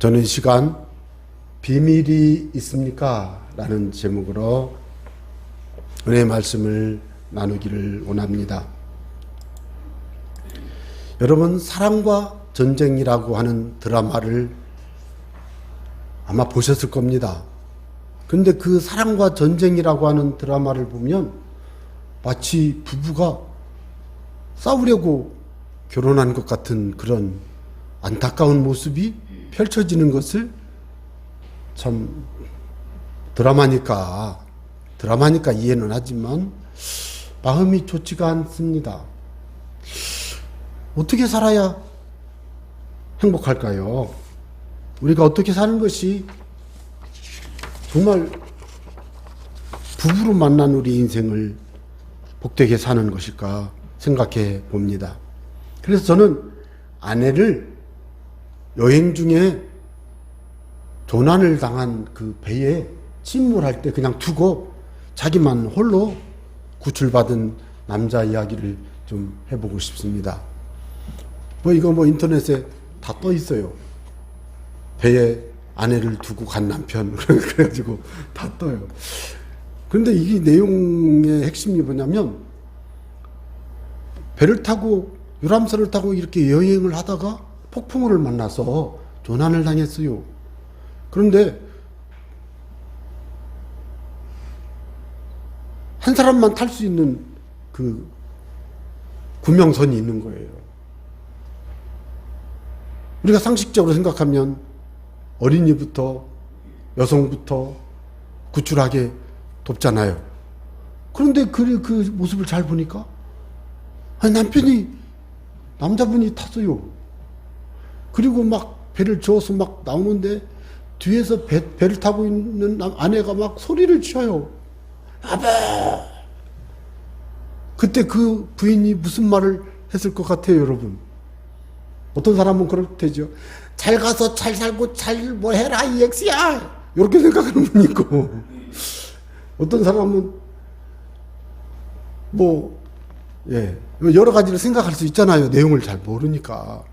저는 이 시간 비밀이 있습니까? 라는 제목으로 은혜의 말씀을 나누기를 원합니다. 여러분, 사랑과 전쟁이라고 하는 드라마를 아마 보셨을 겁니다. 근데 그 사랑과 전쟁이라고 하는 드라마를 보면 마치 부부가 싸우려고 결혼한 것 같은 그런 안타까운 모습이 펼쳐지는 것을 참 드라마니까 이해는 하지만 마음이 좋지가 않습니다. 어떻게 살아야 행복할까요? 우리가 어떻게 사는 것이 정말 부부로 만난 우리 인생을 복되게 사는 것일까 생각해 봅니다. 그래서 저는 아내를 여행 중에 조난을 당한 그 배에 침몰할 때 그냥 두고 자기만 홀로 구출받은 남자 이야기를 좀 해보고 싶습니다. 이거 인터넷에 다 떠 있어요. 배에 아내를 두고 간 남편. 그래가지고 다 떠요. 그런데 이 내용의 핵심이 뭐냐면, 배를 타고, 유람선을 타고 이렇게 여행을 하다가 폭풍우를 만나서 조난을 당했어요. 그런데 한 사람만 탈 수 있는 그 구명선이 있는 거예요. 우리가 상식적으로 생각하면 어린이부터 여성부터 구출하게 돕잖아요. 그런데 그 모습을 잘 보니까 남자분이 탔어요. 그리고 막 배를 저어서 막 나오는데 뒤에서 배를 타고 있는 아내가 막 소리를 지어요. 아빠! 그때 그 부인이 무슨 말을 했을 것 같아요, 여러분? 어떤 사람은 그렇대죠. 잘 가서 잘 살고 잘 뭐 해라, 이 엑스야! 이렇게 생각하는 분이 있고, 어떤 사람은 여러 가지를 생각할 수 있잖아요. 내용을 잘 모르니까.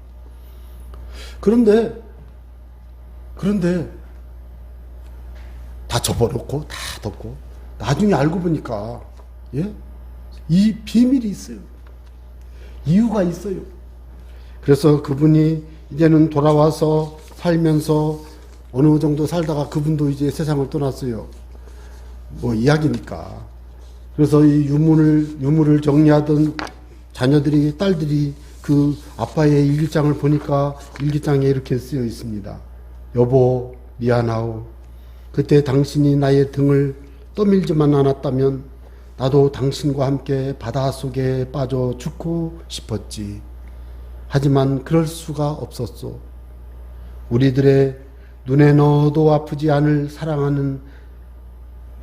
그런데 다 접어놓고 다 덮고 나중에 알고 보니까 이 비밀이 있어요. 이유가 있어요. 그래서 그분이 이제는 돌아와서 살면서 어느 정도 살다가 그분도 이제 세상을 떠났어요. 이야기니까. 그래서 이 유물을 정리하던 자녀들이, 딸들이 그 아빠의 일기장을 보니까 일기장에 이렇게 쓰여 있습니다. 여보, 미안하오. 그때 당신이 나의 등을 떠밀지만 않았다면 나도 당신과 함께 바닷속에 빠져 죽고 싶었지. 하지만 그럴 수가 없었소. 우리들의 눈에 넣어도 아프지 않을 사랑하는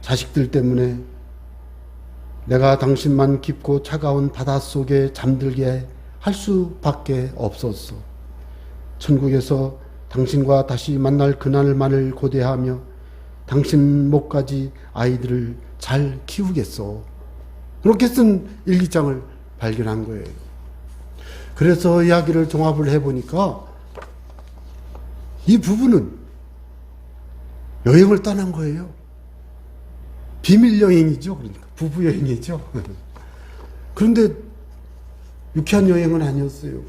자식들 때문에 내가 당신만 깊고 차가운 바닷속에 잠들게 할 수밖에 없었어. 천국에서 당신과 다시 만날 그날만을 고대하며 당신 목까지 아이들을 잘 키우겠어. 그렇게 쓴 일기장을 발견한 거예요. 그래서 이야기를 종합을 해보니까 이 부부는 여행을 떠난 거예요. 비밀 여행이죠. 그러니까 부부 여행이죠. 그런데 유쾌한 여행은 아니었어요.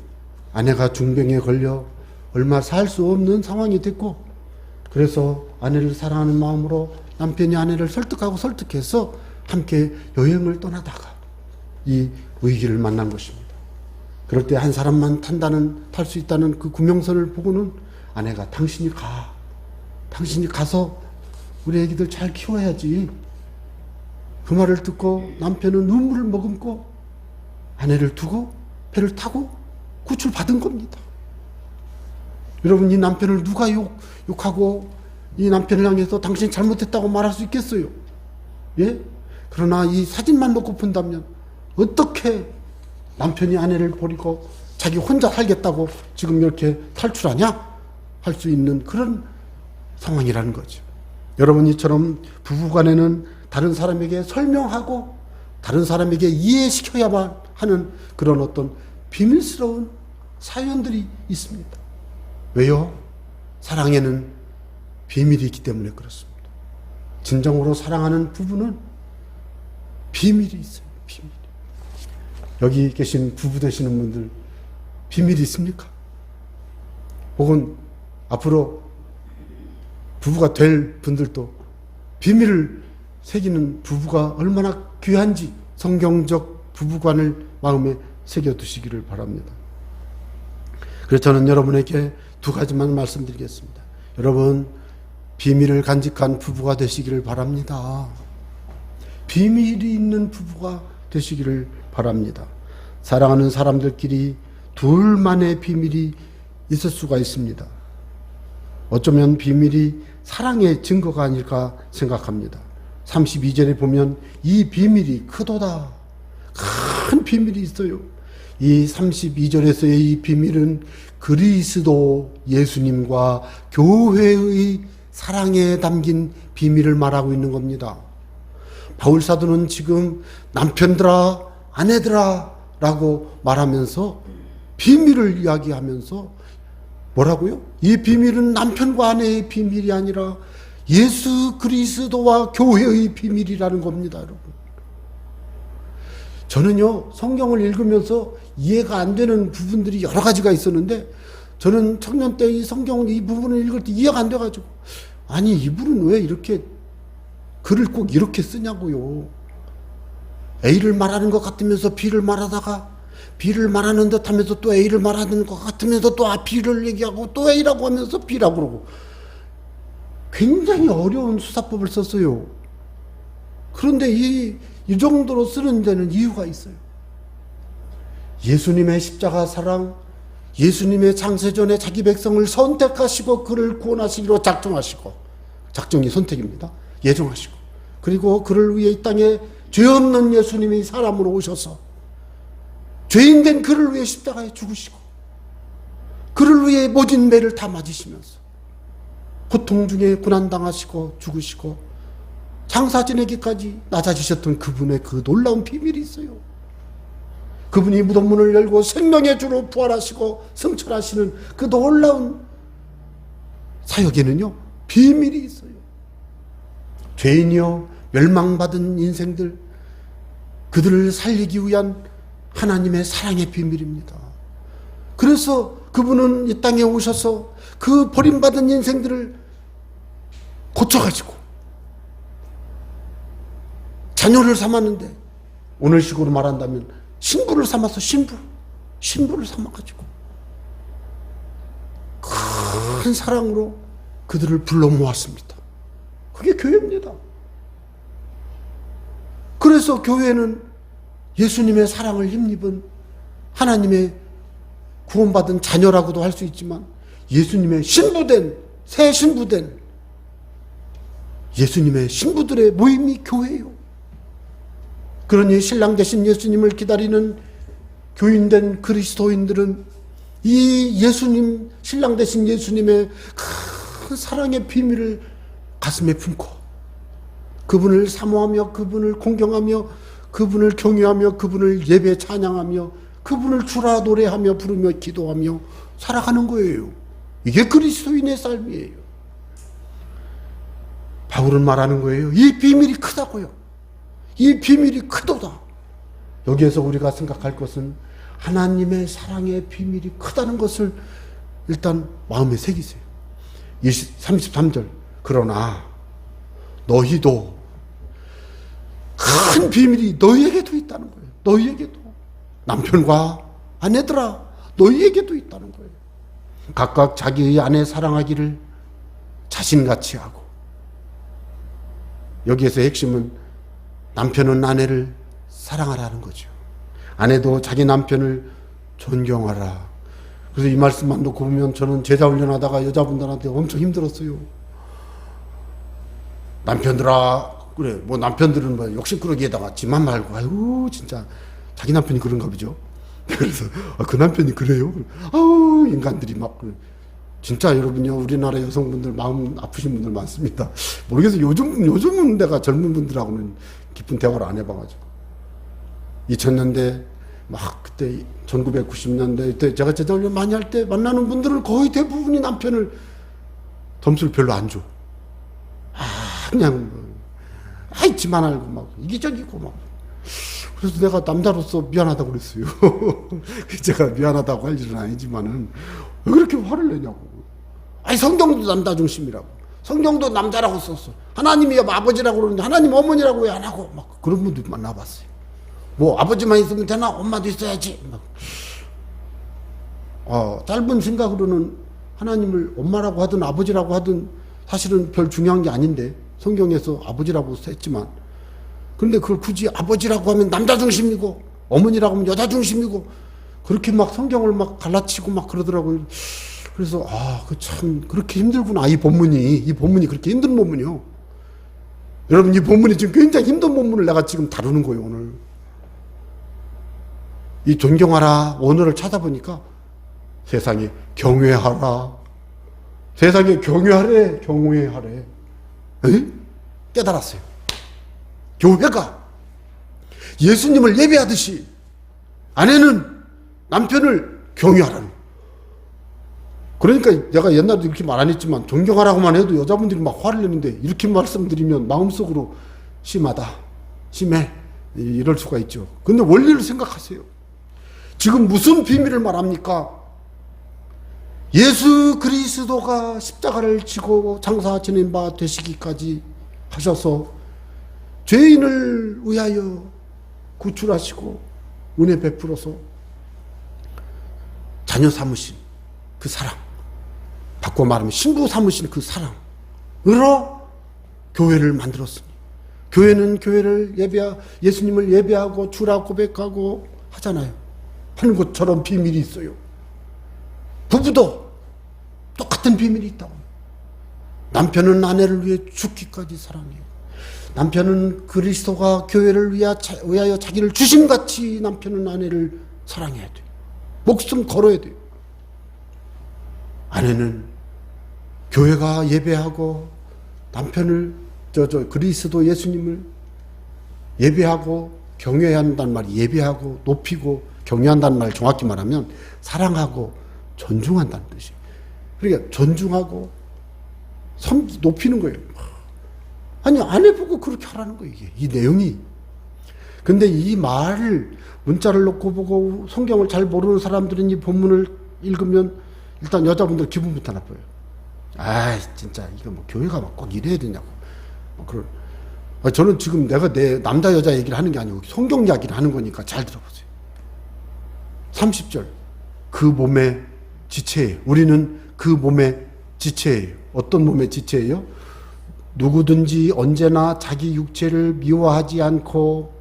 아내가 중병에 걸려 얼마 살 수 없는 상황이 됐고, 그래서 아내를 사랑하는 마음으로 남편이 아내를 설득해서 함께 여행을 떠나다가 이 위기를 만난 것입니다. 그럴 때 한 사람만 탈 수 있다는 그 구명선을 보고는 아내가 당신이 가서 우리 애기들 잘 키워야지. 그 말을 듣고 남편은 눈물을 머금고 아내를 두고 배를 타고 구출받은 겁니다. 여러분, 이 남편을 누가 욕하고 이 남편을 향해서 당신이 잘못했다고 말할 수 있겠어요? 예? 그러나 이 사진만 놓고 본다면 어떻게 남편이 아내를 버리고 자기 혼자 살겠다고 지금 이렇게 탈출하냐? 할 수 있는 그런 상황이라는 거죠. 여러분, 이처럼 부부간에는 다른 사람에게 설명하고 다른 사람에게 이해시켜야만 하는 그런 어떤 비밀스러운 사연들이 있습니다. 왜요? 사랑에는 비밀이 있기 때문에 그렇습니다. 진정으로 사랑하는 부부는 비밀이 있어요. 비밀. 여기 계신 부부 되시는 분들 비밀이 있습니까? 혹은 앞으로 부부가 될 분들도 비밀을 새기는 부부가 얼마나 귀한지 성경적 부부관을 마음에 새겨두시기를 바랍니다. 그래서 저는 여러분에게 두 가지만 말씀드리겠습니다. 여러분, 비밀을 간직한 부부가 되시기를 바랍니다. 비밀이 있는 부부가 되시기를 바랍니다. 사랑하는 사람들끼리 둘만의 비밀이 있을 수가 있습니다. 어쩌면 비밀이 사랑의 증거가 아닐까 생각합니다. 32절에 보면 이 비밀이 크도다. 큰 비밀이 있어요. 이 32절에서의 이 비밀은 그리스도 예수님과 교회의 사랑에 담긴 비밀을 말하고 있는 겁니다. 바울 사도는 지금 남편들아, 아내들아 라고 말하면서 비밀을 이야기하면서 뭐라고요? 이 비밀은 남편과 아내의 비밀이 아니라 예수 그리스도와 교회의 비밀이라는 겁니다, 여러분. 저는요, 성경을 읽으면서 이해가 안 되는 부분들이 여러 가지가 있었는데, 저는 청년 때 이 성경 이 부분을 읽을 때 이해가 안 돼가지고, 아니, 이분은 왜 이렇게 글을 꼭 이렇게 쓰냐고요. A를 말하는 것 같으면서 B를 말하다가, B를 말하는 듯 하면서 또 A를 말하는 것 같으면서 또 B를 얘기하고 또 A라고 하면서 B라고 그러고, 굉장히 어려운 수사법을 썼어요. 그런데 이 정도로 쓰는 데는 이유가 있어요. 예수님의 십자가 사랑, 예수님의 창세전에 자기 백성을 선택하시고 그를 구원하시기로 작정하시고, 작정이 선택입니다. 예정하시고, 그리고 그를 위해 이 땅에 죄 없는 예수님이 사람으로 오셔서 죄인된 그를 위해 십자가에 죽으시고, 그를 위해 모진 매를 다 맞으시면서 고통 중에 고난당하시고 죽으시고 장사 지내기까지 낮아지셨던 그분의 그 놀라운 비밀이 있어요. 그분이 무덤문을 열고 생명의 주로 부활하시고 승천하시는 그 놀라운 사역에는요, 비밀이 있어요. 죄인이요 멸망받은 인생들, 그들을 살리기 위한 하나님의 사랑의 비밀입니다. 그래서 그분은 이 땅에 오셔서 그 버림받은 인생들을 고쳐가지고 자녀를 삼았는데, 오늘 식으로 말한다면 신부를 삼아서 신부를 삼아가지고 큰 사랑으로 그들을 불러 모았습니다. 그게 교회입니다. 그래서 교회는 예수님의 사랑을 힘입은 하나님의 구원받은 자녀라고도 할 수 있지만, 예수님의 신부된, 새 신부된 예수님의 신부들의 모임이 교회예요. 그러니 신랑 되신 예수님을 기다리는 교인된 그리스도인들은 이 예수님, 신랑 되신 예수님의 큰 사랑의 비밀을 가슴에 품고 그분을 사모하며 그분을 공경하며 그분을 경외하며 그분을 예배 찬양하며 그분을 주라 노래하며 부르며 기도하며 살아가는 거예요. 이게 그리스도인의 삶이에요. 바울은 말하는 거예요. 이 비밀이 크다고요. 이 비밀이 크도다. 여기에서 우리가 생각할 것은 하나님의 사랑의 비밀이 크다는 것을 일단 마음에 새기세요. 33절. 그러나 너희도, 큰 비밀이 너희에게도 있다는 거예요. 너희에게도. 남편과 아내들아, 너희에게도 있다는 거예요. 각각 자기의 아내 사랑하기를 자신같이 하고, 여기에서 핵심은 남편은 아내를 사랑하라는 거죠. 아내도 자기 남편을 존경하라. 그래서 이 말씀만 놓고 보면 저는 제자 훈련하다가 여자분들한테 엄청 힘들었어요. 남편들아, 그래, 뭐 남편들은 뭐 욕심꾸러기에다가 지만 말고, 아유, 진짜 자기 남편이 그런가 보죠. 그래서 그 남편이 그래요? 아우, 인간들이 막. 진짜 여러분요, 우리나라 여성분들 마음 아프신 분들 많습니다. 모르겠어요. 요즘은 내가 젊은 분들하고는 깊은 대화를 안 해봐가지고. 2000년대 막 그때 1990년대 때 제가 제자훈련 많이 할 때 만나는 분들은 거의 대부분이 남편을 점수를 별로 안 줘. 그냥 지만 알고 막 이기적이고 막. 그래서 내가 남자로서 미안하다고 그랬어요. 제가 미안하다고 할 일은 아니지만은 왜 그렇게 화를 내냐고. 성경도 남자 중심이라고. 성경도 남자라고 썼어. 하나님이 아버지라고 그러는데 하나님 어머니라고 왜 안 하고 막 그런 분들 만나봤어요. 뭐 아버지만 있으면 되나? 엄마도 있어야지. 막. 짧은 생각으로는 하나님을 엄마라고 하든 아버지라고 하든 사실은 별 중요한 게 아닌데 성경에서 아버지라고 했지만 그런데 그걸 굳이 아버지라고 하면 남자 중심이고 어머니라고 하면 여자 중심이고 그렇게 막 성경을 막 갈라치고 막 그러더라고요. 그래서 그 참 그렇게 힘들구나. 이 본문이 그렇게 힘든 본문이요. 여러분 이 본문이 지금 굉장히 힘든 본문을 내가 지금 다루는 거예요. 오늘 이 존경하라 원어를 찾아보니까 세상에 경외하라. 세상에 경외하래. 경외하래. 깨달았어요. 교회가 예수님을 예배하듯이 아내는 남편을 경외하라는. 그러니까 내가 옛날에도 이렇게 말 안 했지만 존경하라고만 해도 여자분들이 막 화를 내는데 이렇게 말씀드리면 마음속으로 심하다. 심해. 이럴 수가 있죠. 근데 원리를 생각하세요. 지금 무슨 비밀을 말합니까? 예수 그리스도가 십자가를 지고 장사 지낸 바 되시기까지 하셔서 죄인을 위하여 구출하시고 은혜 베풀어서 자녀 삼으신 그 사랑, 바꿔 말하면 신부 삼으신 그 사랑으로 교회를 만들었으니 교회는 교회를 예수님을 예배하고 주라 고백하고 하잖아요. 하는 것처럼 비밀이 있어요. 부부도 똑같은 비밀이 있다고. 남편은 아내를 위해 죽기까지 사랑해요. 남편은 그리스도가 교회를 위하여 자기를 주심같이 남편은 아내를 사랑해야 돼요. 목숨 걸어야 돼요. 아내는 교회가 예배하고 남편을 그리스도 예수님을 예배하고 경외해야 한다는 말이 예배하고 높이고 경외한다는 말 정확히 말하면 사랑하고 존중한다는 뜻이에요. 그러니까 존중하고 높이는 거예요. 아니 아내 보고 그렇게 하라는 거예요. 이게 이 내용이. 근데 이 말을 문자를 놓고 보고 성경을 잘 모르는 사람들은 이 본문을 읽으면 일단 여자분들 기분부터 나빠요. 진짜 이거 뭐 교회가 막 꼭 이래야 되냐고. 그런. 저는 지금 내가 내 남자 여자 얘기를 하는 게 아니고 성경 이야기를 하는 거니까 잘 들어보세요. 30절. 그 몸의 지체예요. 우리는 그 몸의 지체예요. 어떤 몸의 지체예요? 누구든지 언제나 자기 육체를 미워하지 않고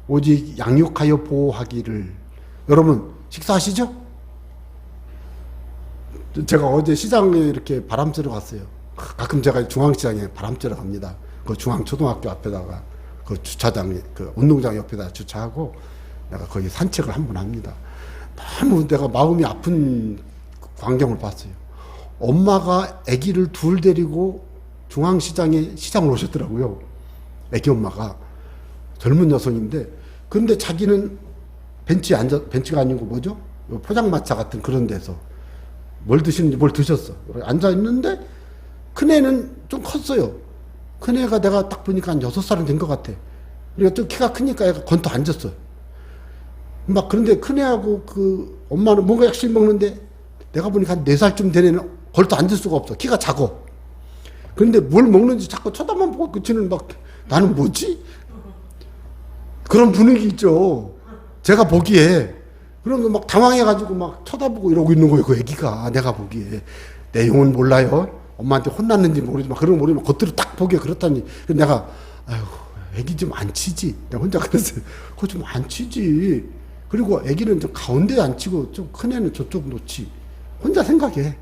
오직 양육하여 보호하기를. 여러분 식사하시죠? 제가 어제 시장에 이렇게 바람 쐬러 갔어요. 가끔 제가 중앙시장에 바람 쐬러 갑니다. 그 중앙초등학교 앞에다가 그 주차장에 그 운동장 옆에다 주차하고 내가 거기 산책을 한번 합니다. 너무 내가 마음이 아픈 광경을 봤어요. 엄마가 아기를 둘 데리고 중앙시장에 시장을 오셨더라고요. 아기 엄마가 젊은 여성인데, 근데 자기는 벤치가 아니고 뭐죠? 포장마차 같은 그런 데서 뭘 드시는지 뭘 드셨어. 앉아 있는데 큰애는 좀 컸어요. 큰애가 내가 딱 보니까 한 6살은 된 것 같아. 그러니까 좀 키가 크니까 애가 건터 앉았어. 막 그런데 큰애하고 그 엄마는 뭔가 약식 먹는데 내가 보니까 한 4살쯤 된 애는 걸터 앉을 수가 없어. 키가 작어. 그런데 뭘 먹는지 자꾸 쳐다만 보고 그치는 막 나는 뭐지? 그런 분위기 있죠. 제가 보기에. 그런 거 막 당황해가지고 막 쳐다보고 이러고 있는 거예요. 그 애기가. 내가 보기에. 내용은 몰라요. 엄마한테 혼났는지 모르지만 그런 거 모르지만 겉으로 딱 보기에 그렇다니. 내가 아유 애기 좀 안 치지. 내가 혼자 그랬어요. 그거 좀 안 치지. 그리고 애기는 좀 가운데 앉히고 좀 큰 애는 저쪽 놓지. 혼자 생각해.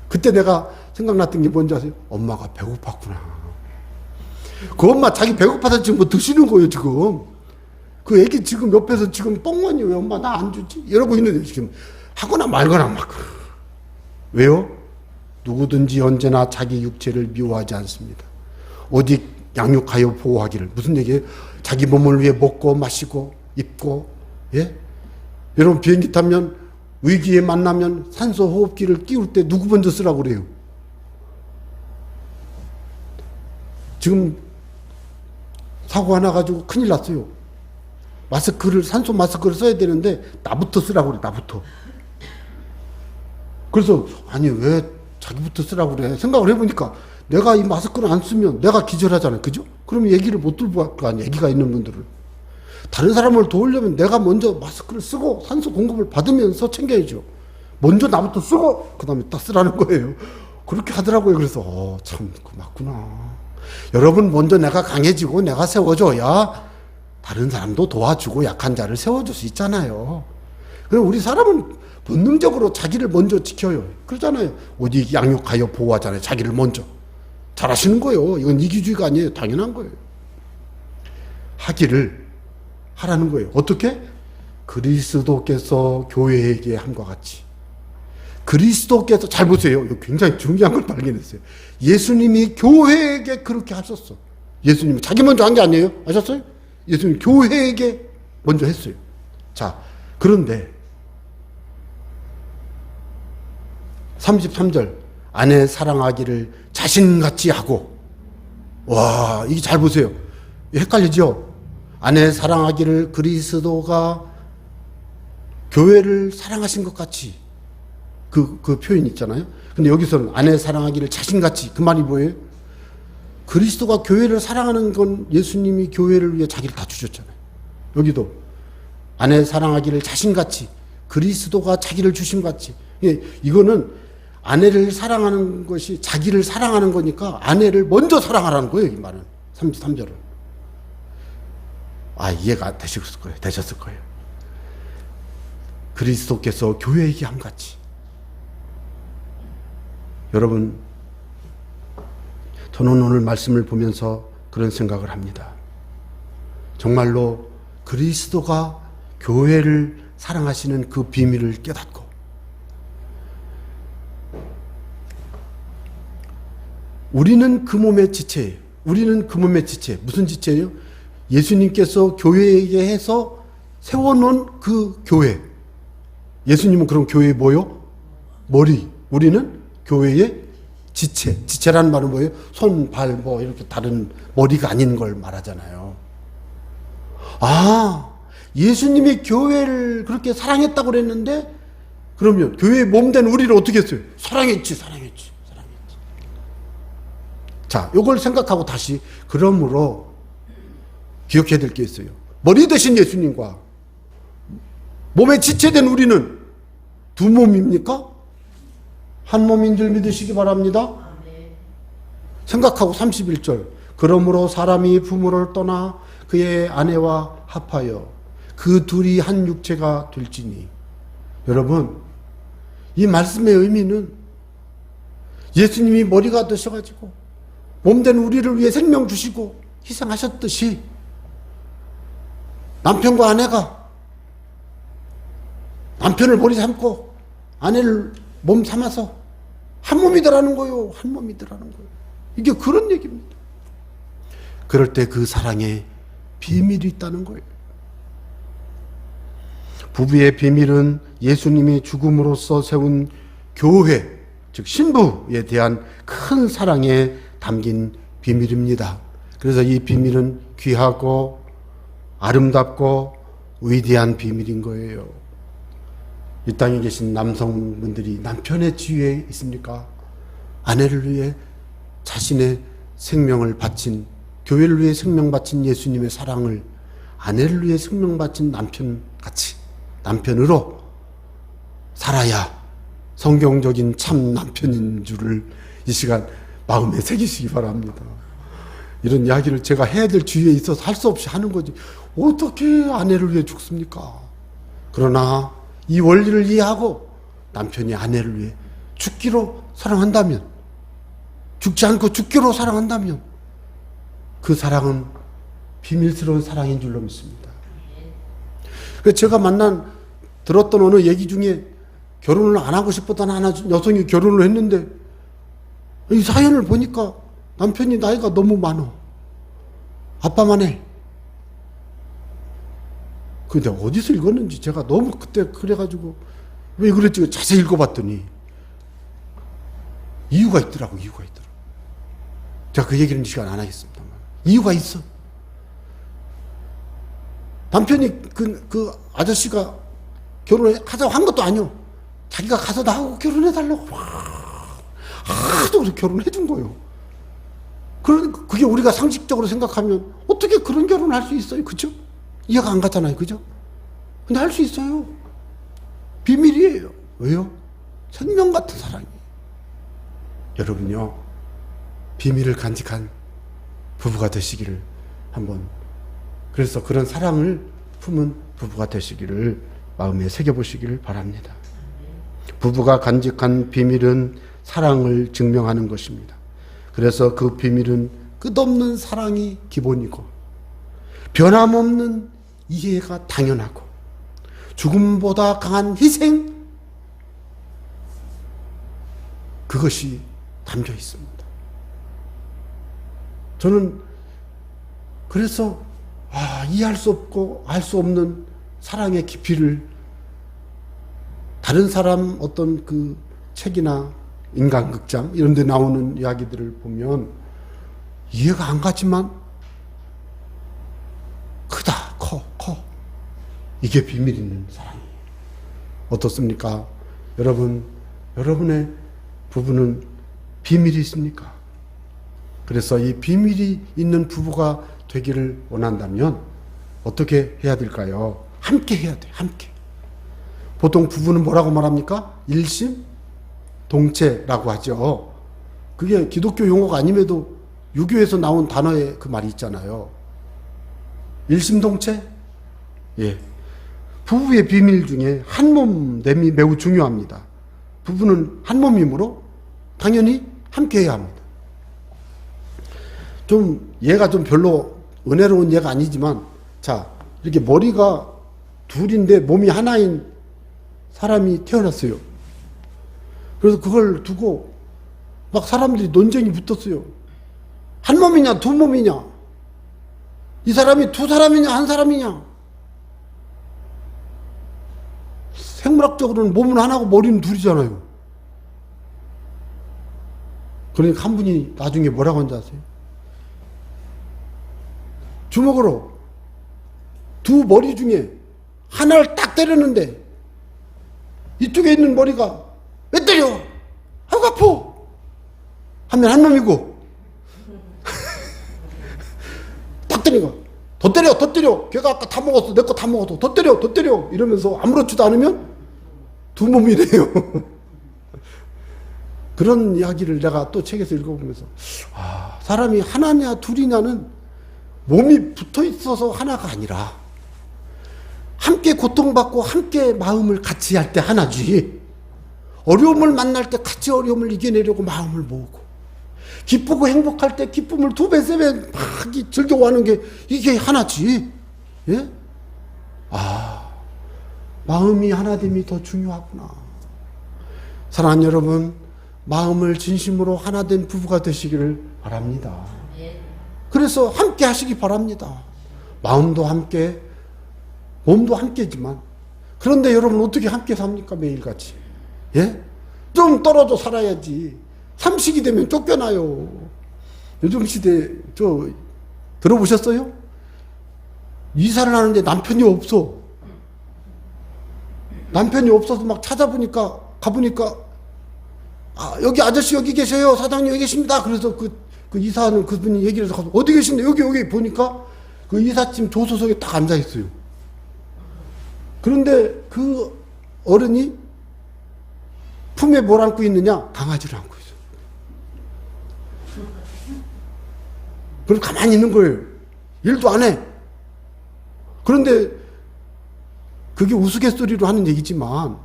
그때 내가 생각났던 게 뭔지 아세요? 엄마가 배고팠구나. 그 엄마 자기 배고파서 지금 뭐 드시는 거예요, 지금. 그 애기 지금 옆에서 지금 뻥만이 왜 엄마 나 안 주지? 이러고 있는데 지금 하거나 말거나 막. 왜요? 누구든지 언제나 자기 육체를 미워하지 않습니다. 오직 양육하여 보호하기를. 무슨 얘기예요? 자기 몸을 위해 먹고 마시고 입고, 예? 여러분 비행기 타면 위기에 만나면 산소 호흡기를 끼울 때 누구 먼저 쓰라고 그래요? 지금 사고가 나가지고 큰일 났어요. 산소 마스크를 써야 되는데 나부터 쓰라고 그래, 나부터. 그래서 아니 왜 자기부터 쓰라고 그래 생각을 해보니까 내가 이 마스크를 안 쓰면 내가 기절하잖아요. 그죠? 그러면 얘기를 못 들고 갈 거 아니야. 얘기가 있는 분들은. 다른 사람을 도우려면 내가 먼저 마스크를 쓰고 산소 공급을 받으면서 챙겨야죠. 먼저 나부터 쓰고 그 다음에 딱 쓰라는 거예요. 그렇게 하더라고요. 그래서 참 맞구나. 여러분 먼저 내가 강해지고 내가 세워줘야 다른 사람도 도와주고 약한 자를 세워줄 수 있잖아요. 그럼 우리 사람은 본능적으로 자기를 먼저 지켜요. 그러잖아요. 어디 양육하여 보호하잖아요. 자기를 먼저. 잘하시는 거예요. 이건 이기주의가 아니에요. 당연한 거예요. 하라는 거예요. 어떻게? 그리스도께서 교회에게 함과 같이. 그리스도께서, 잘 보세요. 이거 굉장히 중요한 걸 발견했어요. 예수님이 교회에게 그렇게 하셨어. 예수님이 자기 먼저 한 게 아니에요. 아셨어요? 예수님 교회에게 먼저 했어요. 자, 그런데 33절 아내 사랑하기를 자신같이 하고, 와, 이게 잘 보세요. 헷갈리죠? 아내 사랑하기를 그리스도가 교회를 사랑하신 것 같이, 그 표현 있잖아요. 근데 여기서는 아내 사랑하기를 자신같이, 그 말이 뭐예요? 그리스도가 교회를 사랑하는 건 예수님이 교회를 위해 자기를 다 주셨잖아요. 여기도 아내 사랑하기를 자신같이, 그리스도가 자기를 주신 것 같이. 이거는 아내를 사랑하는 것이 자기를 사랑하는 거니까 아내를 먼저 사랑하라는 거예요. 이 말은 33절은. 이해가 되셨을 거예요. 그리스도께서 교회에게 함같이. 여러분, 저는 오늘 말씀을 보면서 그런 생각을 합니다. 정말로 그리스도가 교회를 사랑하시는 그 비밀을 깨닫고, 우리는 그 몸의 지체예요. 우리는 그 몸의 지체. 무슨 지체예요? 예수님께서 교회에게 해서 세워놓은 그 교회. 예수님은 그럼 교회의 뭐요? 머리. 우리는 교회의 지체. 지체라는 말은 뭐예요? 손, 발, 이렇게 다른 머리가 아닌 걸 말하잖아요. 예수님이 교회를 그렇게 사랑했다고 그랬는데, 그러면 교회의 몸된 우리를 어떻게 했어요? 사랑했지. 자, 요걸 생각하고 다시, 그러므로 기억해야 될 게 있어요. 머리 대신 예수님과 몸에 지체된 우리는 두 몸입니까? 한 몸인 줄 믿으시기 바랍니다. 생각하고 31절. 그러므로 사람이 부모를 떠나 그의 아내와 합하여 그 둘이 한 육체가 될지니. 여러분, 이 말씀의 의미는 예수님이 머리가 되셔가지고 몸된 우리를 위해 생명 주시고 희생하셨듯이 남편과 아내가 남편을 머리 삼고 아내를 몸 삼아서 한 몸이더라는 거예요. 한 몸이더라는 거예요. 이게 그런 얘기입니다. 그럴 때 그 사랑에 비밀이 있다는 거예요. 부부의 비밀은 예수님이 죽음으로써 세운 교회, 즉 신부에 대한 큰 사랑에 담긴 비밀입니다. 그래서 이 비밀은 귀하고 아름답고 위대한 비밀인 거예요. 이 땅에 계신 남성분들이 남편의 지위에 있습니까? 아내를 위해 자신의 생명을 바친, 교회를 위해 생명 바친 예수님의 사랑을 아내를 위해 생명 바친 남편같이, 남편으로 살아야 성경적인 참 남편인 줄을 이 시간 마음에 새기시기 바랍니다. 이런 이야기를 제가 해야 될 주위에 있어서 할 수 없이 하는 거지. 어떻게 아내를 위해 죽습니까? 그러나 이 원리를 이해하고 남편이 아내를 위해 죽기로 사랑한다면, 죽지 않고 죽기로 사랑한다면 그 사랑은 비밀스러운 사랑인 줄로 믿습니다. 제가 들었던 어느 얘기 중에 결혼을 안 하고 싶었던 여성이 결혼을 했는데 이 사연을 보니까 남편이 나이가 너무 많어. 아빠만 해. 근데 어디서 읽었는지 제가 너무 그때 그래가지고 왜 그랬지 자세히 읽어봤더니 이유가 있더라고. 제가 그 얘기는 이 시간 안 하겠습니다. 이유가 있어. 남편이 그 아저씨가 하자고 한 것도 아니요. 자기가 가서 나하고 결혼해달라고 하도 그렇게 결혼해 준 거예요. 그게 우리가 상식적으로 생각하면 어떻게 그런 결혼을 할 수 있어요? 그죠? 이해가 안 가잖아요. 그죠? 근데 할 수 있어요. 비밀이에요. 왜요? 생명 같은 사랑이. 여러분요, 비밀을 간직한 부부가 되시기를 한번, 그래서 그런 사랑을 품은 부부가 되시기를 마음에 새겨보시기를 바랍니다. 부부가 간직한 비밀은 사랑을 증명하는 것입니다. 그래서 그 비밀은 끝없는 사랑이 기본이고, 변함없는 이해가 당연하고, 죽음보다 강한 희생, 그것이 담겨 있습니다. 저는 그래서 이해할 수 없고 알 수 없는 사랑의 깊이를 다른 사람 어떤 그 책이나 인간극장 이런 데 나오는 이야기들을 보면 이해가 안 가지만 크다, 커. 이게 비밀 있는 사랑이에요. 어떻습니까? 여러분의 부부는 비밀이 있습니까? 그래서 이 비밀이 있는 부부가 되기를 원한다면 어떻게 해야 될까요? 함께 해야 돼요. 함께. 보통 부부는 뭐라고 말합니까? 일심동체라고 하죠. 그게 기독교 용어가 아님에도 유교에서 나온 단어의 그 말이 있잖아요. 일심동체? 예. 부부의 비밀 중에 한몸됨이 매우 중요합니다. 부부는 한몸이므로 당연히 함께 해야 합니다. 얘가 좀 별로 은혜로운 얘가 아니지만, 자, 이렇게 머리가 둘인데 몸이 하나인 사람이 태어났어요. 그래서 그걸 두고 막 사람들이 논쟁이 붙었어요. 한 몸이냐, 두 몸이냐? 이 사람이 두 사람이냐, 한 사람이냐? 생물학적으로는 몸은 하나고 머리는 둘이잖아요. 그러니까 한 분이 나중에 뭐라고 한지 아세요? 주먹으로 두 머리 중에 하나를 딱 때렸는데 이쪽에 있는 머리가 왜 때려? 아이고 아파! 하면 한 놈이고 딱 때리고 더 때려! 걔가 아까 다 먹었어. 내 거 다 먹었어. 더 때려! 이러면서 아무렇지도 않으면 두 몸이래요. 그런 이야기를 내가 또 책에서 읽어보면서 사람이 하나냐 둘이냐는 몸이 붙어 있어서 하나가 아니라 함께 고통받고 함께 마음을 같이 할 때 하나지, 어려움을 만날 때 같이 어려움을 이겨내려고 마음을 모으고, 기쁘고 행복할 때 기쁨을 두 배, 세 배 막 즐겨하는 게 이게 하나지. 예? 마음이 하나됨이 더 중요하구나. 사랑하는 여러분, 마음을 진심으로 하나된 부부가 되시기를 바랍니다. 그래서 함께 하시기 바랍니다. 마음도 함께, 몸도 함께지만. 그런데 여러분 어떻게 함께 삽니까? 매일같이. 예? 좀 떨어져 살아야지. 삼식이 되면 쫓겨나요. 요즘 시대 들어보셨어요? 이사를 하는데 남편이 없어. 남편이 없어서 막 찾아보니까, 가보니까, 여기 아저씨 여기 계세요. 사장님 여기 계십니다. 그래서 그 이사하는 그분이 얘기를 해서 어디 계신데? 여기 보니까 그 이삿짐 조수석에 딱 앉아있어요. 그런데 그 어른이 품에 뭘 안고 있느냐? 강아지를 안고 있어요. 그럼 가만히 있는 거예요. 일도 안 해. 그런데 그게 우스갯소리로 하는 얘기지만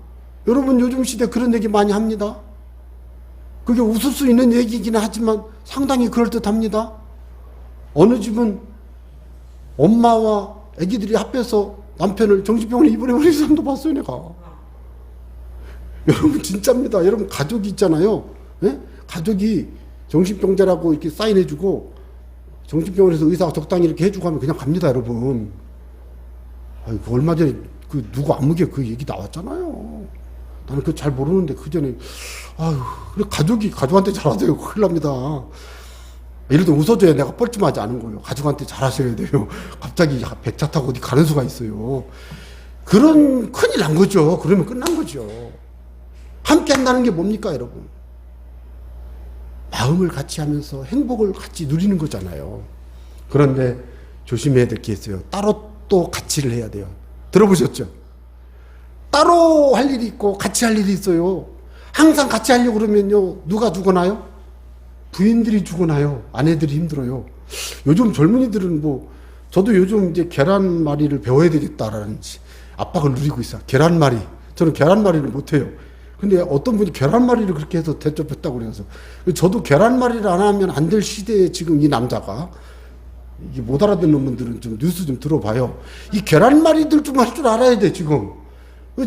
여러분 요즘 시대 그런 얘기 많이 합니다. 그게 웃을 수 있는 얘기이긴 하지만 상당히 그럴듯합니다. 어느 집은 엄마와 아기들이 합해서 남편을 정신병원에 입원해버린 사람도 봤어요, 내가. 여러분 진짜입니다. 여러분 가족이 있잖아요. 예? 가족이 정신병자라고 이렇게 사인해주고 정신병원에서 의사가 적당히 이렇게 해주고 하면 그냥 갑니다, 여러분. 얼마 전에 누구 안무게 그 얘기 나왔잖아요. 나는 그거 잘 모르는데 그 전에 그래 가족이 가족한테 잘하대요. 큰일 납니다. 예를 들어 웃어줘야 내가 뻘쭘하지 않은 거예요. 가족한테 잘하셔야 돼요. 갑자기 백차 타고 어디 가는 수가 있어요. 그런 큰일 난 거죠. 그러면 끝난 거죠. 함께 한다는 게 뭡니까, 여러분? 마음을 같이 하면서 행복을 같이 누리는 거잖아요. 그런데 조심해야 될 게 있어요. 따로 또 같이를 해야 돼요. 들어보셨죠? 따로 할 일이 있고 같이 할 일이 있어요. 항상 같이 하려고 그러면요, 누가 죽어나요? 부인들이 죽어나요. 아내들이 힘들어요. 요즘 젊은이들은 저도 요즘 이제 계란말이를 배워야 되겠다라는 압박을 누리고 있어요. 계란말이. 저는 계란말이를 못해요. 근데 어떤 분이 계란말이를 그렇게 해서 대접했다고 그래서. 저도 계란말이를 안 하면 안 될 시대에 지금 이 남자가, 이게 못 알아듣는 분들은 좀 뉴스 좀 들어봐요. 이 계란말이들 좀 할 줄 알아야 돼, 지금.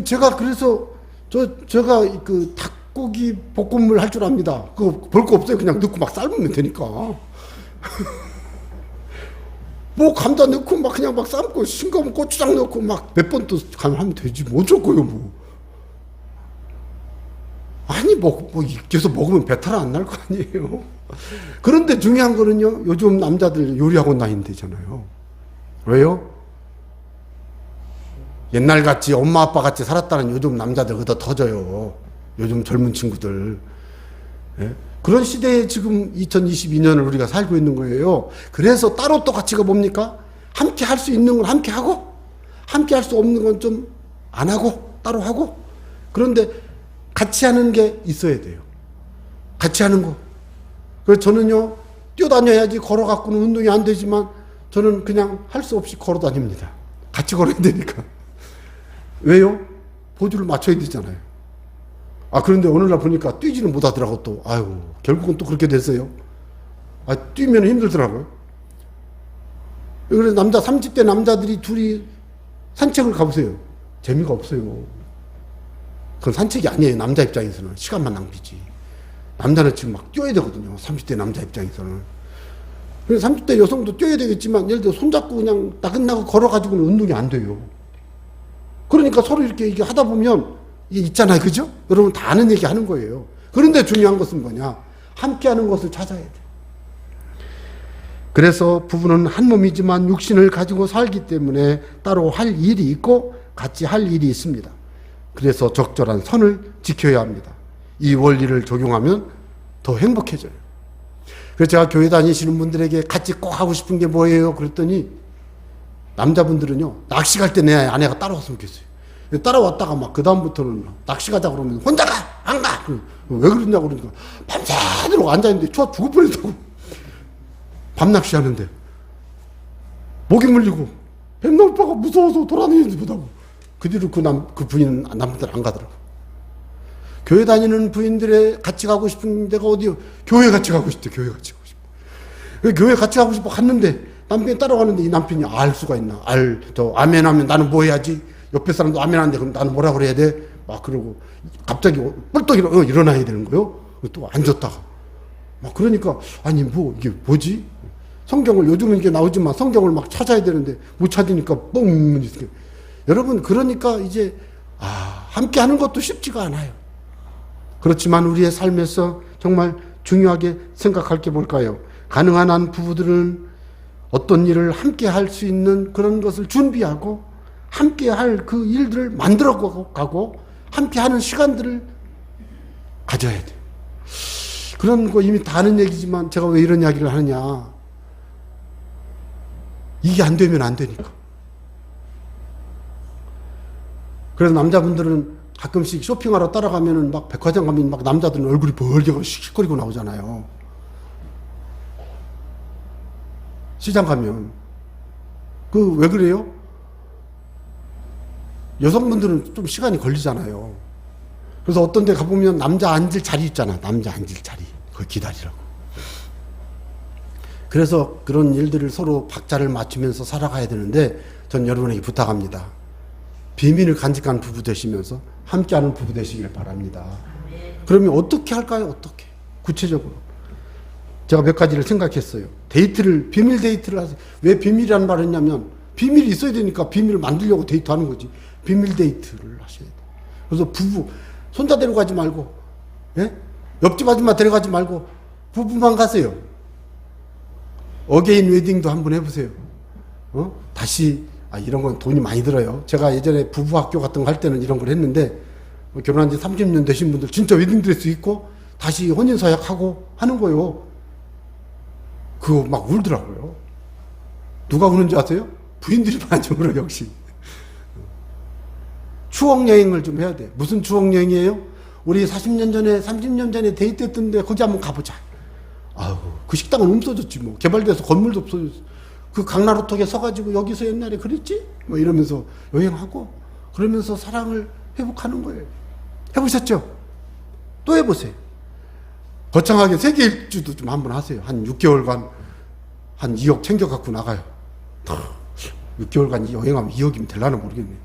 제가 그래서, 제가 그 닭고기 볶음물 할 줄 압니다. 그거 볼 거 없어요. 그냥 넣고 막 삶으면 되니까. 감자 넣고 막 그냥 막 삶고, 싱거운 고추장 넣고 막 몇 번 또 하면 되지. 뭐 어쩔 거예요, 아니, 익혀서 먹으면 배탈 안 날 거 아니에요. 그런데 중요한 거는요, 요즘 남자들 요리학원 다닌대잖아요. 왜요? 옛날 같이 엄마 아빠 같이 살았다는 요즘 남자들 그거 터져요. 요즘 젊은 친구들. 예? 그런 시대에 지금 2022년을 우리가 살고 있는 거예요. 그래서 따로 또 가치가 뭡니까? 함께 할 수 있는 건 함께 하고, 함께 할 수 없는 건 좀 안 하고, 따로 하고. 그런데 같이 하는 게 있어야 돼요. 같이 하는 거. 그래서 저는요, 뛰어다녀야지 걸어갖고는 운동이 안 되지만 저는 그냥 할 수 없이 걸어 다닙니다. 같이 걸어야 되니까. 왜요? 보조를 맞춰야 되잖아요. 그런데 어느 날 보니까 뛰지는 못하더라고 또. 결국은 또 그렇게 됐어요. 뛰면 힘들더라고요. 그래서 30대 남자들이 둘이 산책을 가보세요. 재미가 없어요. 그건 산책이 아니에요. 남자 입장에서는. 시간만 낭비지. 남자는 지금 막 뛰어야 되거든요. 30대 남자 입장에서는. 그래서 30대 여성도 뛰어야 되겠지만, 예를 들어 손잡고 그냥 나긋나긋 걸어가지고는 운동이 안 돼요. 그러니까 서로 이렇게 하다 보면 이게 있잖아요. 그죠? 여러분 다 아는 얘기 하는 거예요. 그런데 중요한 것은 뭐냐? 함께 하는 것을 찾아야 돼. 그래서 부부는 한 몸이지만 육신을 가지고 살기 때문에 따로 할 일이 있고 같이 할 일이 있습니다. 그래서 적절한 선을 지켜야 합니다. 이 원리를 적용하면 더 행복해져요. 그래서 제가 교회 다니시는 분들에게 같이 꼭 하고 싶은 게 뭐예요? 그랬더니 남자분들은요, 낚시 갈 때 내 아내가 따라왔으면 좋겠어요. 따라왔다가 막 그다음부터는 낚시 가자 그러면 혼자 가! 안 가! 왜 그러냐고 그러니까 밤새도록 앉아있는데 추워 죽을 뻔했다고. 밤낚시 하는데 목이 물리고 뱀나오빠가 무서워서 돌아다니지 못하고 그 뒤로 그 부인은 남들 안 가더라고. 교회 다니는 부인들의 같이 가고 싶은 데가 어디요? 교회 같이 가고 싶대. 교회 같이 가고 싶어. 교회 같이 가고 싶어 갔는데 남편이 따라가는데 이 남편이 알 수가 있나? 아멘 하면 나는 뭐 해야지? 옆에 사람도 아멘 하는데 그럼 나는 뭐라 그래야 돼? 막 그러고 갑자기 뿔떡 일어나야 되는 거요. 또 앉았다가 막 그러니까 아니 이게 뭐지? 성경을 요즘은 이게 나오지만 성경을 막 찾아야 되는데 못 찾으니까 뻥. 여러분 그러니까 이제 함께 하는 것도 쉽지가 않아요. 그렇지만 우리의 삶에서 정말 중요하게 생각할 게 뭘까요? 가능한 한 부부들은 어떤 일을 함께 할 수 있는 그런 것을 준비하고 함께 할 그 일들을 만들어 가고 함께 하는 시간들을 가져야 돼요. 그런 거 이미 다 아는 얘기지만 제가 왜 이런 이야기를 하느냐. 이게 안 되면 안 되니까. 그래서 남자분들은 가끔씩 쇼핑하러 따라가면은 막 백화점 가면 막 남자들은 얼굴이 벌게고 씩씩거리고 나오잖아요. 시장 가면. 왜 그래요? 여성분들은 좀 시간이 걸리잖아요. 그래서 어떤 데 가보면 남자 앉을 자리 있잖아. 남자 앉을 자리. 그거 기다리라고. 그래서 그런 일들을 서로 박자를 맞추면서 살아가야 되는데 전 여러분에게 부탁합니다. 비밀을 간직한 부부 되시면서 함께하는 부부 되시길 바랍니다. 그러면 어떻게 할까요? 어떻게? 구체적으로. 제가 몇 가지를 생각했어요. 비밀 데이트를 하세요. 왜 비밀이라는 말을 했냐면 비밀이 있어야 되니까 비밀을 만들려고 데이트하는 거지. 비밀 데이트를 하셔야 돼요. 그래서 부부 손자 데려가지 말고, 예? 옆집 아줌마 데려가지 말고 부부만 가세요. 어게인 웨딩도 한번 해보세요. 다시, 이런 건 돈이 많이 들어요. 제가 예전에 부부학교 같은 거 할 때는 이런 걸 했는데, 결혼한 지 30년 되신 분들 진짜 웨딩드레스 입고 다시 혼인서약하고 하는 거예요. 그거 막 울더라고요. 누가 우는지 아세요? 부인들이 많이 울어, 역시. 추억여행을 좀 해야 돼. 무슨 추억여행이에요? 우리 40년 전에, 30년 전에 데이트했던데 거기 한번 가보자. 그 식당은 없어졌지 뭐. 개발돼서 건물도 없어졌어. 그 강나루턱에 서가지고 여기서 옛날에 그랬지? 뭐 이러면서 여행하고 그러면서 사랑을 회복하는 거예요. 해보셨죠? 또 해보세요. 거창하게 세계 일주도 좀 한번 하세요. 한 6개월간 한 2억 챙겨갖고 나가요. 6개월간 여행하면 2억이면 될라나 모르겠네.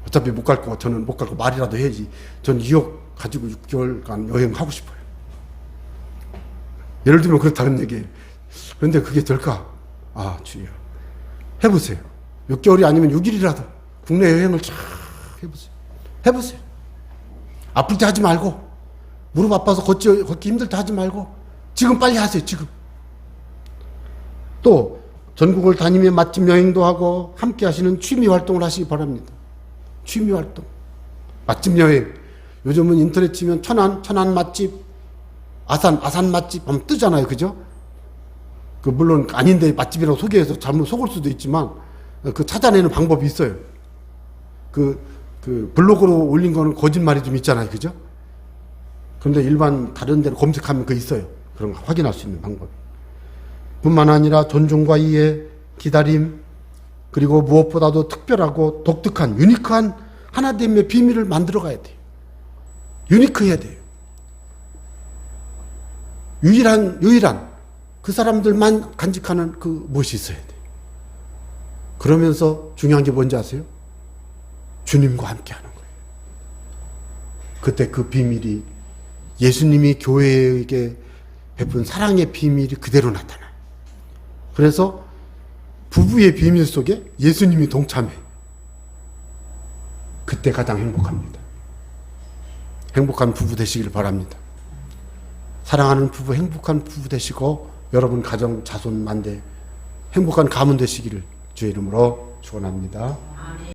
어차피 못 갈 거, 저는 못 갈 거 말이라도 해야지. 전 2억 가지고 6개월간 여행하고 싶어요. 예를 들면 그렇다는 얘기예요. 그런데 그게 될까? 주여. 해보세요. 6개월이 아니면 6일이라도 국내 여행을 쫙 해보세요. 해보세요. 아플 때 하지 말고, 무릎 아파서 걷기 힘들 때 하지 말고, 지금 빨리 하세요, 지금. 또, 전국을 다니며 맛집 여행도 하고, 함께 하시는 취미 활동을 하시기 바랍니다. 취미 활동. 맛집 여행. 요즘은 인터넷 치면 천안 맛집, 아산 맛집 하면 뜨잖아요. 그죠? 물론 아닌데 맛집이라고 소개해서 잘못 속을 수도 있지만, 찾아내는 방법이 있어요. 블로그로 올린 거는 거짓말이 좀 있잖아요. 그죠? 그런데 일반 다른 데로 검색하면 있어요. 그런 거 확인할 수 있는 방법. 뿐만 아니라 존중과 이해, 기다림, 그리고 무엇보다도 특별하고 독특한, 유니크한 하나됨의 비밀을 만들어 가야 돼요. 유니크해야 돼요. 유일한 그 사람들만 간직하는 무엇이 있어야 돼요. 그러면서 중요한 게 뭔지 아세요? 주님과 함께 하는 거예요. 그때 그 비밀이 예수님이 교회에게 베푼 사랑의 비밀이 그대로 나타나요. 그래서 부부의 비밀 속에 예수님이 동참해. 그때 가장 행복합니다. 행복한 부부 되시길 바랍니다. 사랑하는 부부, 행복한 부부 되시고 여러분 가정, 자손, 만대 행복한 가문 되시기를 주의 이름으로 축원합니다.